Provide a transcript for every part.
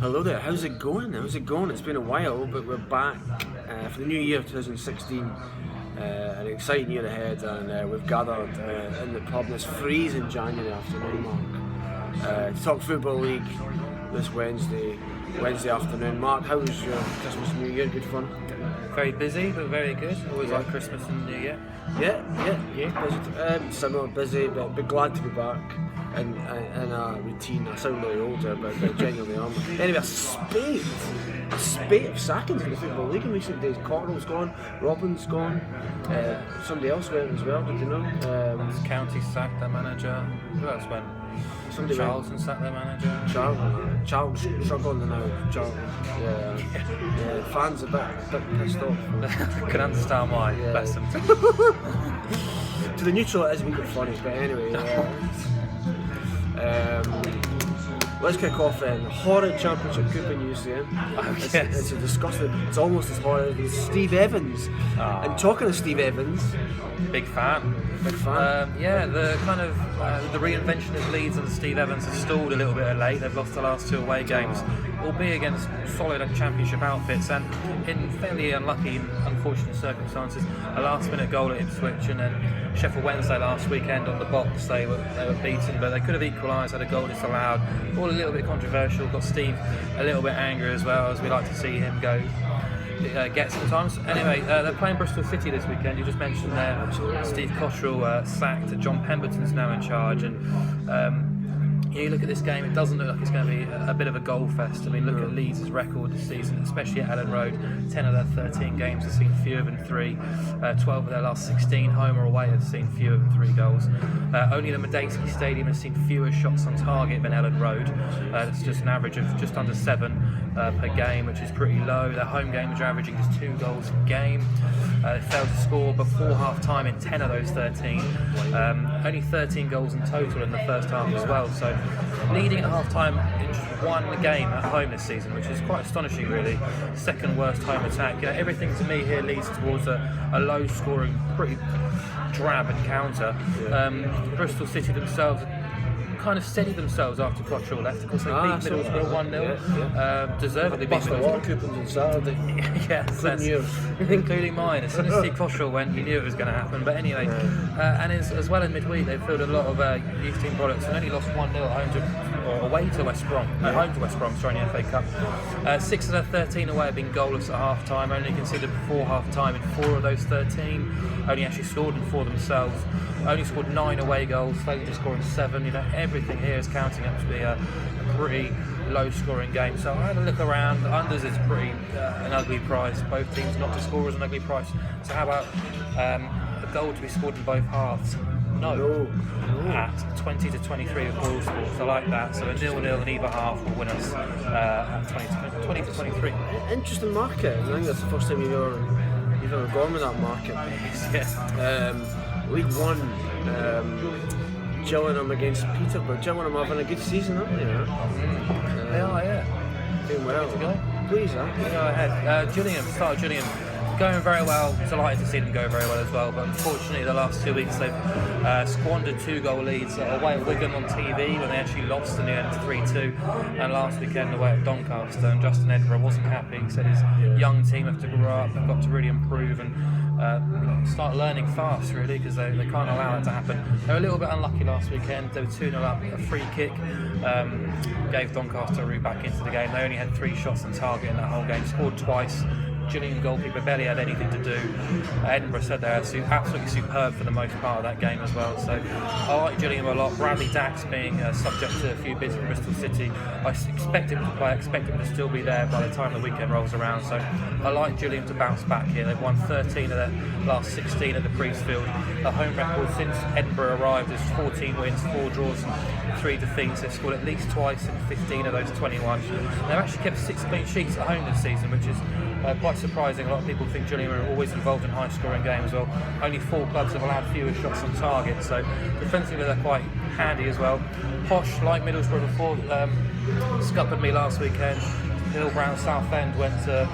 Hello there, how's it going? It's been a while, but we're back for the new year 2016. An exciting year ahead, and we've gathered in the pub this freezing January afternoon, Mark, to talk Football League this Wednesday afternoon. Mark, how was your Christmas and New Year? Good fun? Very busy, but very good. Always like Christmas and New Year. Yeah. Busy. Similar, busy, but glad to be back in a routine. I sound really older, but genuinely am. Anyway, a spate of sackings in the Football League in recent days. Cotterill's gone, Robin's gone, somebody else went as well, did you know? County sacked their manager. Who else went? Charlton sacked their manager. Charlton struggling now. Yeah. Fans a bit pissed off. Can understand why. Yeah. Bless them. To the neutral, it is a wee bit funny, but anyway. Let's kick off in horrid Championship Cup in UCM. It's a disgusting. It's almost as horrid as Steve Evans. And talking of Steve Evans, big fan. The kind of the reinvention of Leeds and Steve Evans has stalled a little bit of late. They've lost the last two away games, albeit against solid Championship outfits, and in fairly unlucky and unfortunate circumstances. A last-minute goal at Ipswich, and then Sheffield Wednesday last weekend on the box. They were beaten, but they could have equalised, had a goal disallowed. All a little bit controversial. Got Steve a little bit angry as well, as we like to see him get sometimes. Anyway, they're playing Bristol City this weekend. You just mentioned there, Steve Cotterill sacked. John Pemberton's now in charge, and you look at this game, it doesn't look like it's going to be a bit of a goal fest. I mean, look at Leeds' record this season, especially at Ellen Road. 10 of their 13 games have seen fewer than 3. 12 of their last 16 home or away have seen fewer than 3 goals. Only the Medeski Stadium has seen fewer shots on target than Ellen Road. It's just an average of just under 7 per game, which is pretty low. Their home games are averaging just 2 goals a game. They failed to score before half-time in 10 of those 13. Only 13 goals in total in the first half as well. So leading at half-time in just one game at home this season, which is quite astonishing, really. Second worst home attack. Everything to me here leads towards a low-scoring, pretty drab encounter. Bristol City themselves kind of steadied themselves after Cotterill left. Of course, they beat Middlesbrough 1-0. Deservedly beat Middlesbrough. Water coupons on Saturday. Yes, including mine. As soon as Steve Cotterill went, you knew it was going to happen. But anyway, and as well in midweek, they filled a lot of youth team products and only lost 1-0 away to West Brom. Home to West Brom, sorry, in the FA Cup. 6 of their 13 away have been goalless at half-time, only conceded before half-time in 4 of those 13. Only actually scored in 4 themselves. Only scored 9 away goals, failed to score in 7. Everything here is counting up to be a pretty low-scoring game. So I had a look around. Unders is pretty an ugly price. Both teams not to score is an ugly price. So how about a goal to be scored in both halves? No. At 20 to 23 with Boyle Sports. I like that. So a 0-0 in either half will win us at 20 to 23. Interesting market. I think that's the first time you've ever gone with that market. League One, Gillingham against Peterborough. Gillingham having a good season, aren't they? They are, yeah. Doing well. Please, Go ahead. Gillingham. Going very well. Delighted to see them go very well as well. But unfortunately, the last 2 weeks they've squandered 2-goal leads away at Wigan on TV when they actually lost in the end 3-2. And last weekend away at Doncaster. And Justin Edinburgh wasn't happy. He said his young team have to grow up. They've got to really improve and start learning fast, really, because they can't allow that to happen. They were a little bit unlucky last weekend. They were 2-0 up, a free kick gave Doncaster a route back into the game. They only had 3 shots on target in that whole game, scored twice. Gillingham goalkeeper barely had anything to do. Edinburgh said they were absolutely superb for the most part of that game as well. So I like Gillingham a lot. Bradley Dax being subject to a few bits from Bristol City. I expect him to play, I expect him to still be there by the time the weekend rolls around. So I like Gillingham to bounce back here. They've won 13 of their last 16 at the Priestfield. The home record since Edinburgh arrived is 14 wins, 4 draws and 3 defeats. They've scored at least twice in 15 of those 21. They've actually kept 6 clean sheets at home this season, which is quite surprising. A lot of people think Gillingham are always involved in high-scoring games. Well, only 4 clubs have allowed fewer shots on target, so defensively they're quite handy as well. Posh, like Middlesbrough before, scuppered me last weekend. Hillbrow, Southend went to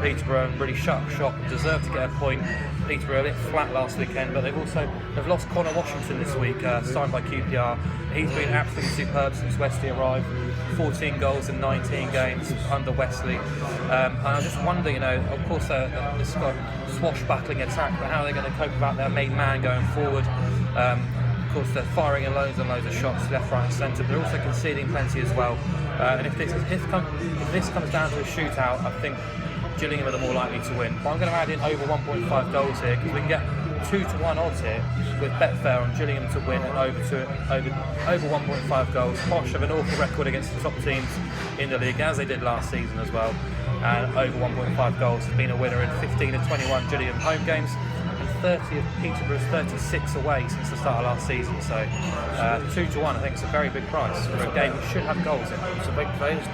Peterborough and really shut up shop and deserved to get a point. Peterborough a bit flat last weekend, but they've lost Connor Washington this week, signed by QPR. He's been absolutely superb since Wesley arrived. 14 goals in 19 games under Wesley. And I just wonder, of course this got swashbuckling attack, but how are they going to cope without their main man going forward? Of course, they're firing in loads and loads of shots left, right and centre, but they're also conceding plenty as well. And if this comes down to a shootout, I think Gillingham are the more likely to win. But I'm going to add in over 1.5 goals here, because we can get 2-1 odds here with Betfair on Gillingham to win and over 1.5 goals. Posh have an awful record against the top teams in the league, as they did last season as well. And over 1.5 goals has been a winner in 15 of 21 Gillingham home games, and 30 of Peterborough's 36 away since the start of last season. So 2-1, I think, is a very big price for a game which should have goals in. It's a big price.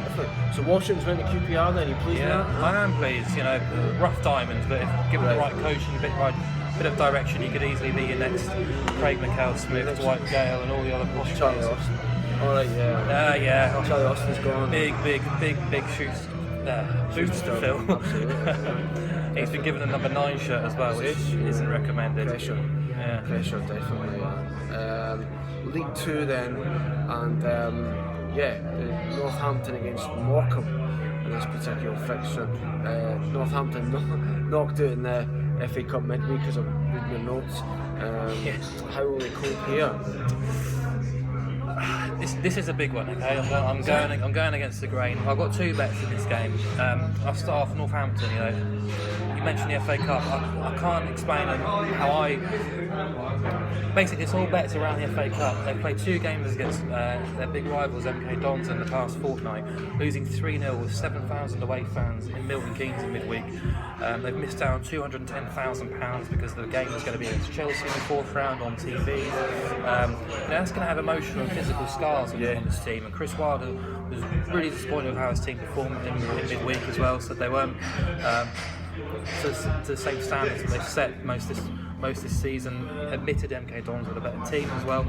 So Washington's went to QPR then, are you pleased with that? I am pleased. Rough diamonds, but if given the right coaching, a bit of direction, he could easily be your next Craig McHale-Smith, Dwight Gale and all the other posh Charlie players. Austin. Alright, yeah. Yeah. Charlie Austin's gone. Big shoes. Boots to fill. He's been given a number 9 shirt as well, which isn't recommended. Pressure. Yeah. Pressure, definitely. League 2 then, and Northampton against Morecambe in this particular fixture. Northampton knocked out in the FA Cup midweek, as I'm reading the notes. How will they cope here? This is a big one, okay? I'm going against the grain. I've got 2 bets in this game. I'll start off Northampton. You mentioned the FA Cup. I can't explain how basically it's all bets around the FA Cup. They've played 2 games against their big rivals MK Dons in the past fortnight, losing 3-0 with 7,000 away fans in Milton Keynes in midweek. They've missed out on £210,000 because the game was going to be against Chelsea in the 4th round on TV. That's going to have emotional and physical scars on this team, and Chris Wilder was really disappointed with how his team performed in midweek as well, so they weren't to the same standards that they've set most this season. Admitted MK Dons were the better team as well.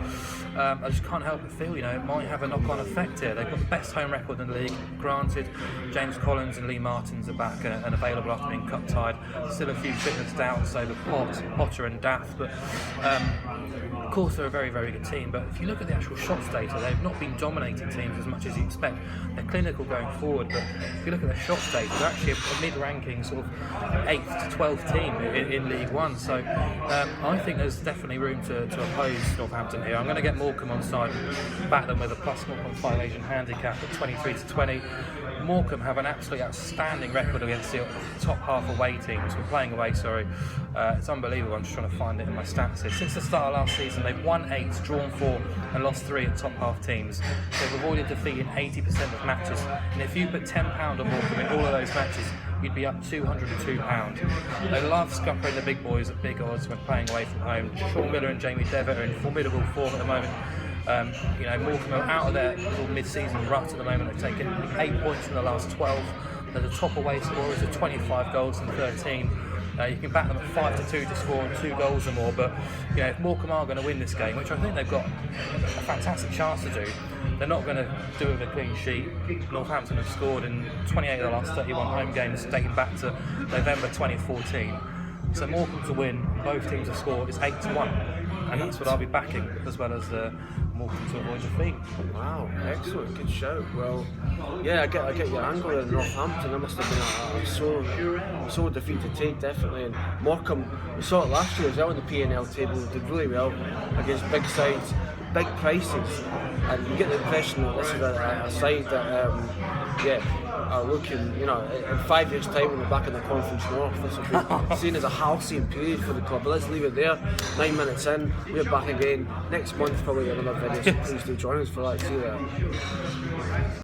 I just can't help but feel, it might have a knock-on effect here. They've got the best home record in the league. Granted, James Collins and Lee Martins are back and available after being cup-tied. Still a few fitness doubts over Potter and Daft, but of course they're a very, very good team. But if you look at the actual shots data, they've not been dominating teams as much as you expect. They're clinical going forward, but if you look at their shots data, they're actually a mid-ranking sort of 8th to 12th team in League One. So I think there's definitely room to oppose Northampton here. I'm going to get Morecambe on side, back them with a plus 0.5 Asian handicap at 23-20. Morecambe have an absolutely outstanding record against the top half away teams. We're playing away, sorry. It's unbelievable. I'm just trying to find it in my stats here. Since the start of last season, they've won 8, drawn 4, and lost 3 at top half teams. They've avoided defeat in 80% of matches. And if you put £10 on Morecambe in all of those matches, you'd be up £202. They love scuppering the big boys at big odds when playing away from home. Sean Miller and Jamie Devitt are in formidable form at the moment. Morecambe are out of their mid-season rut at the moment. They've taken 8 points in the last 12. They're the top away scorers with 25 goals and 13. You can back them at 5-2 to score 2 goals or more, but if Morecambe are going to win this game, which I think they've got a fantastic chance to do, they're not going to do it with a clean sheet. Northampton have scored in 28 of the last 31 home games dating back to November 2014. So Morecambe to win, both teams have scored, is 8-1, and that's what I'll be backing, as well as Morecambe to avoid defeat. Wow, excellent, good shout. Well, I get your angle in Northampton. That must have been a sore defeat to take, definitely. And Morecambe, we saw it last year as well in the P&L table. They did really well against big sides, big prices, and you get the impression that this is a side that are looking, in 5 years' time when we're back in the Conference North, this will be seen as a halcyon period for the club. But let's leave it there. 9 minutes in, we're back again next month, probably another video, so please do join us for that. See you there.